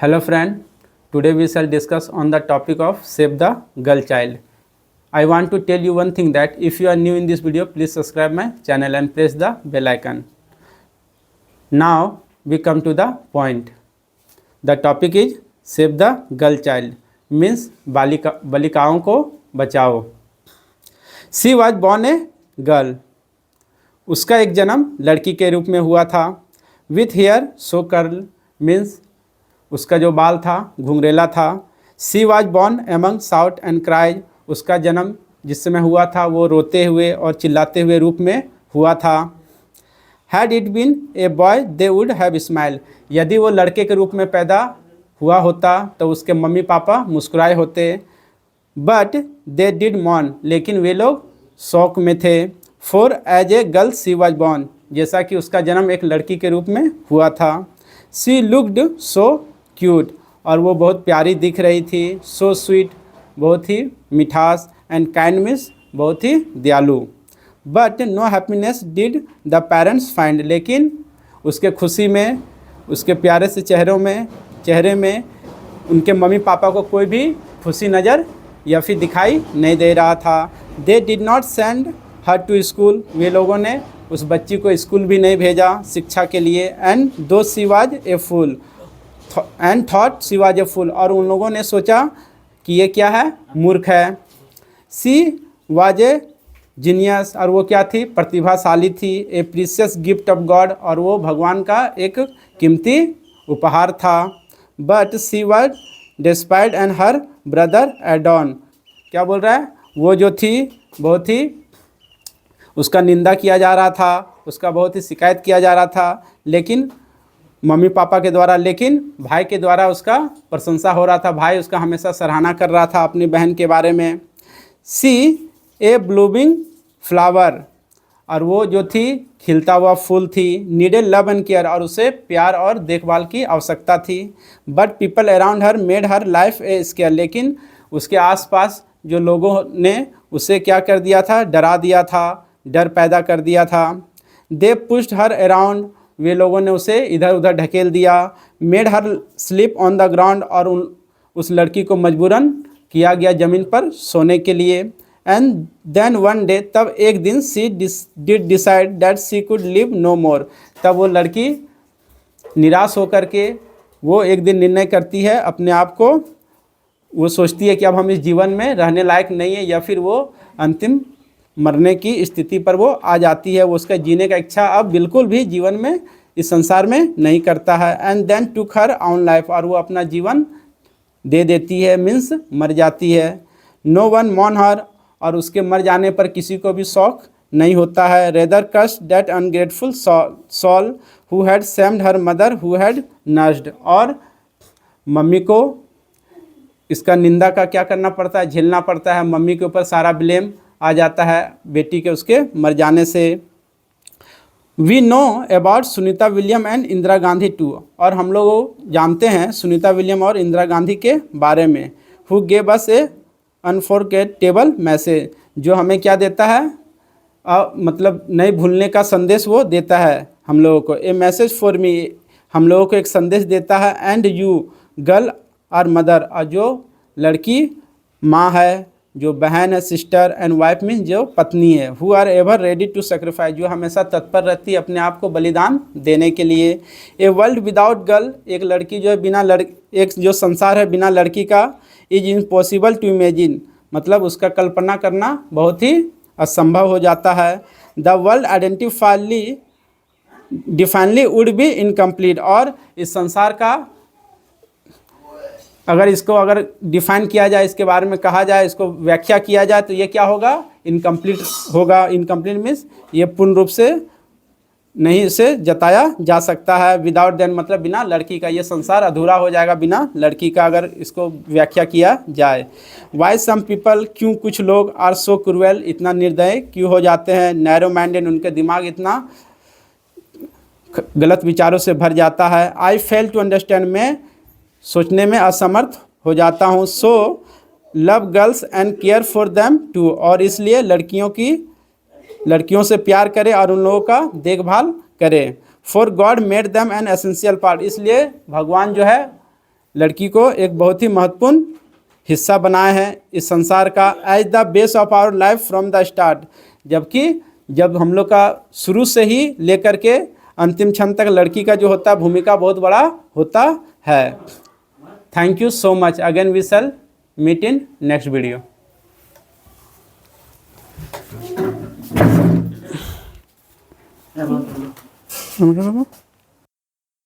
Hello friend, today we shall discuss on the topic of Save the Girl Child. I want to tell you one thing that if you are new in this video, please subscribe my channel and press the bell icon. Now we come to the point. The topic is Save the Girl Child, means बालिकाओं को बचाओ. She was born a girl. उसका एक जन्म लड़की के रूप में हुआ था. With hair so curl means उसका जो बाल था घुंघरेला था. She was born among shout and cry. उसका जन्म जिस समय हुआ था वो रोते हुए और चिल्लाते हुए रूप में हुआ था. Had it been a boy they would have smiled. यदि वो लड़के के रूप में पैदा हुआ होता तो उसके मम्मी पापा मुस्कुराए होते. But they did mourn. लेकिन वे लोग शौक में थे. For as a girl she was born. जैसा कि उसका जन्म एक लड़की के रूप में हुआ था. She looked so cute. और वो बहुत प्यारी दिख रही थी. So sweet. बहुत ही मिठास. And kind means बहुत ही दयालु. But no happiness did the parents find. लेकिन उसके खुशी में, उसके प्यारे से चेहरे में उनके मम्मी पापा को कोई भी खुशी नज़र या फिर दिखाई नहीं दे रहा था. They did not send her to school. वे लोगों ने उस बच्ची को स्कूल भी नहीं भेजा शिक्षा के लिए. And though she was a fool and thought she was a fool. और उन लोगों ने सोचा कि ये क्या है, मूर्ख है. She was a genius. और वो क्या थी, प्रतिभाशाली थी. A precious gift of God. और वो भगवान का एक कीमती उपहार था. But she was despised and her brother Adon. क्या बोल रहा है, वो जो थी बहुत ही उसका निंदा किया जा रहा था, उसका बहुत ही शिकायत किया जा रहा था. लेकिन मम्मी पापा के द्वारा, लेकिन भाई के द्वारा उसका प्रशंसा हो रहा था. भाई उसका हमेशा सराहना कर रहा था अपनी बहन के बारे में. सी ए ब्लूमिंग फ्लावर. और वो जो थी खिलता हुआ फूल थी. Needed love and care. और उसे प्यार और देखभाल की आवश्यकता थी. But people around her made her life a square. लेकिन उसके आसपास जो लोगों ने उसे क्या कर दिया था, डरा दिया था, डर पैदा कर दिया था. दे पुश्ड हर अराउंड. वे लोगों ने उसे इधर उधर ढकेल दिया. Made her sleep on the ground. और उस लड़की को मजबूरन किया गया ज़मीन पर सोने के लिए. And then one day. तब एक दिन she did decide that she could live no more. तब वो लड़की निराश होकर के वो एक दिन निर्णय करती है अपने आप को. वो सोचती है कि अब हम इस जीवन में रहने लायक नहीं है, या फिर वो अंतिम मरने की स्थिति पर वो आ जाती है. वो उसका जीने का इच्छा अब बिल्कुल भी जीवन में इस संसार में नहीं करता है. And then took her own life. और वो अपना जीवन दे देती है, मीन्स मर जाती है. नो वन मॉर्न हर. और उसके मर जाने पर किसी को भी शौक नहीं होता है. Rather cursed that ungrateful soul who had shamed her mother who had nursed. और मम्मी को इसका निंदा का क्या करना पड़ता है, झेलना पड़ता है. मम्मी के ऊपर सारा ब्लेम आ जाता है बेटी के उसके मर जाने से. We know about Sunita William and Indira Gandhi too. और हम लोग जानते हैं सुनीता विलियम और इंदिरा गांधी के बारे में. Who gave us A unforgettable message. जो हमें क्या देता है, मतलब नहीं भूलने का संदेश वो देता है हम लोगों को. A message for me. हम लोगों को एक संदेश देता है. And you girl are mother. और जो लड़की माँ है, जो बहन है सिस्टर, एंड वाइफ मीन्स जो पत्नी है. Who are ever ready to sacrifice. जो हमेशा तत्पर रहती है अपने आप को बलिदान देने के लिए. A world without girl. एक लड़की जो है बिना एक जो संसार है बिना लड़की का, इज इम्पॉसिबल टू इमेजिन. मतलब उसका कल्पना करना बहुत ही असंभव हो जाता है. The world definitely would be incomplete. और इस संसार का अगर डिफाइन किया जाए, इसके बारे में कहा जाए, इसको व्याख्या किया जाए तो ये क्या होगा, इनकम्प्लीट होगा. इनकम्प्लीट मीन्स ये पूर्ण रूप से नहीं इसे जताया जा सकता है. विदाउट देन मतलब बिना लड़की का. ये संसार अधूरा हो जाएगा बिना लड़की का, अगर इसको व्याख्या किया जाए. Why some people. क्यों कुछ लोग. Are so cruel. इतना निर्दय क्यों हो जाते हैं. Narrow minded. उनके दिमाग इतना गलत विचारों से भर जाता है. I fail to understand. मैं सोचने में असमर्थ हो जाता हूँ. So love girls and care for them too. और इसलिए लड़कियों से प्यार करे और उन लोगों का देखभाल करे. For God made them an essential part. इसलिए भगवान जो है लड़की को एक बहुत ही महत्वपूर्ण हिस्सा बनाए हैं इस संसार का, as the base of our life from the start. जबकि जब हम लोग का शुरू से ही लेकर के अंतिम क्षण तक लड़की का जो होता है भूमिका बहुत बड़ा होता है। Thank you so much. Again we shall meet in next video.